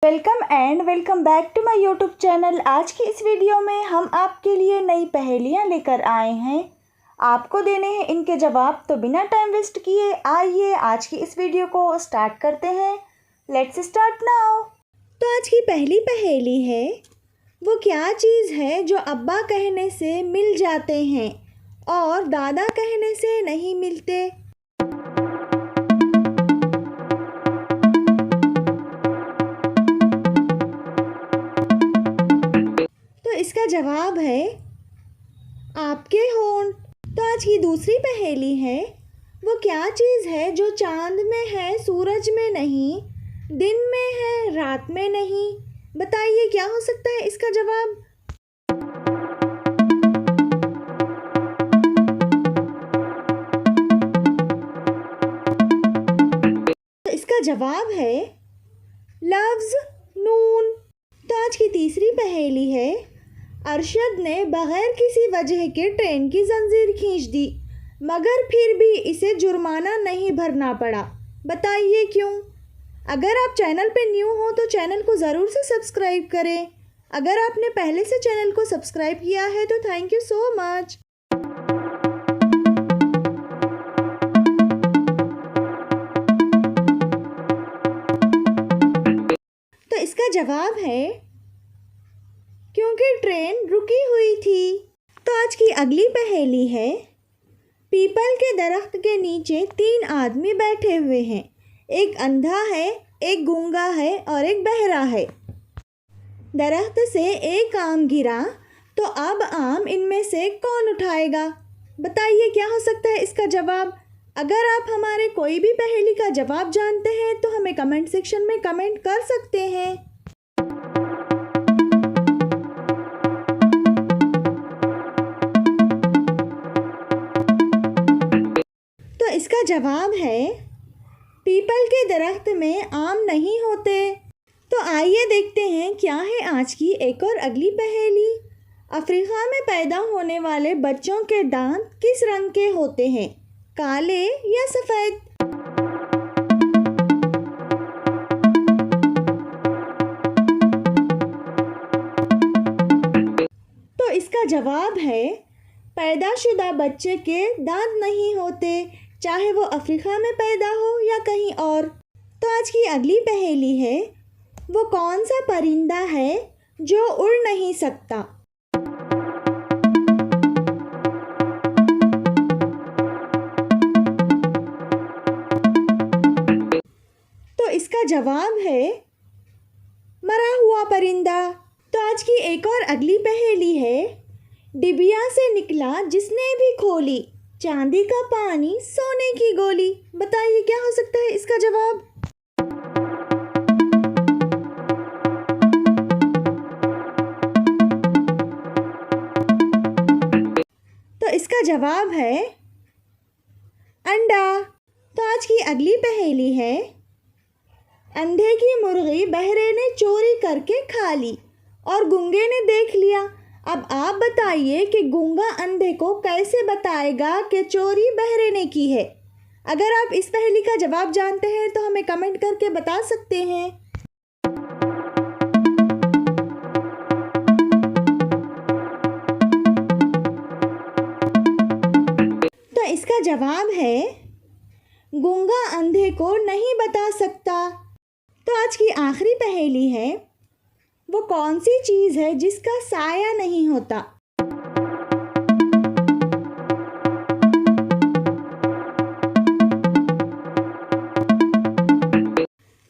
Welcome and welcome back to my YouTube channel. आज की इस वीडियो में हम आपके लिए नई पहेलियां लेकर आए हैं। आपको देने हैं इनके जवाब, तो बिना टाइम वेस्ट किए आइए आज की इस वीडियो को स्टार्ट करते हैं। Let's start now. तो आज की पहली पहेली है, वो क्या चीज़ है जो अब्बा कहने से मिल जाते हैं और दादा कहने से नहीं मिलते। तो इसका जवाब है आपके होंठ। तो आज की दूसरी पहेली है, वो क्या चीज़ है जो चांद में है सूरज में नहीं, दिन में है रात में नहीं। बताइए क्या हो सकता है इसका जवाब। तो इसका जवाब है लफ्ज़ नून। तो आज की तीसरी पहेली है, अरशद ने बगैर किसी वजह के ट्रेन की जंजीर खींच दी, मगर फिर भी इसे जुर्माना नहीं भरना पड़ा। बताइए क्यों। अगर आप चैनल पे न्यू हो तो चैनल को ज़रूर से सब्सक्राइब करें। अगर आपने पहले से चैनल को सब्सक्राइब किया है तो थैंक यू सो मच। तो इसका जवाब है क्योंकि ट्रेन रुकी हुई थी। तो आज की अगली पहेली है, पीपल के दरख्त के नीचे 3 आदमी बैठे हुए हैं। एक अंधा है, एक गूंगा है और एक बहरा है। दरख्त से एक आम गिरा, तो अब आम इनमें से कौन उठाएगा। बताइए क्या हो सकता है इसका जवाब। अगर आप हमारे कोई भी पहेली का जवाब जानते हैं तो हमें कमेंट सेक्शन में कमेंट कर सकते हैं। तो इसका जवाब है पीपल के दरख्त में आम नहीं होते। तो आइए देखते हैं क्या है आज की एक और अगली पहेली। अफ्रीका में पैदा होने वाले बच्चों के दांत किस रंग के होते हैं, काले या सफ़ेद। तो इसका जवाब है पैदाशुदा बच्चे के दांत नहीं होते, चाहे वो अफ्रीका में पैदा हो या कहीं और। तो आज की अगली पहेली है, वो कौन सा परिंदा है जो उड़ नहीं सकता। तो इसका जवाब है मरा हुआ परिंदा। तो आज की एक और अगली पहेली है, डिबिया से निकला जिसने भी खोली, चांदी का पानी सोने की गोली। बताइए क्या हो सकता है इसका जवाब। तो इसका जवाब है अंडा। तो आज की अगली पहेली है, अंधे की मुर्गी बहरे ने चोरी करके खा ली और गूंगे ने देख लिया। अब आप बताइए कि गूंगा अंधे को कैसे बताएगा कि चोरी बहरे ने की है। अगर आप इस पहेली का जवाब जानते हैं तो हमें कमेंट करके बता सकते हैं। तो इसका जवाब है गूंगा अंधे को नहीं बता सकता। तो आज की आखिरी पहेली है, वो कौन सी चीज़ है जिसका साया नहीं होता।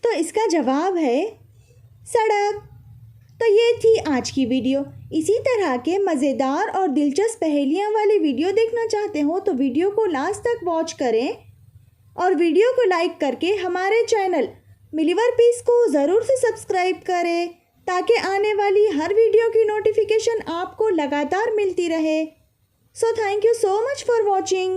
तो इसका जवाब है सड़क। तो ये थी आज की वीडियो। इसी तरह के मज़ेदार और दिलचस्प पहेलियाँ वाली वीडियो देखना चाहते हो तो वीडियो को लास्ट तक वॉच करें और वीडियो को लाइक करके हमारे चैनल मिलीवर पीस को ज़रूर से सब्सक्राइब करें, ताकि आने वाली हर वीडियो की नोटिफिकेशन आपको लगातार मिलती रहे। So thank you so much for watching.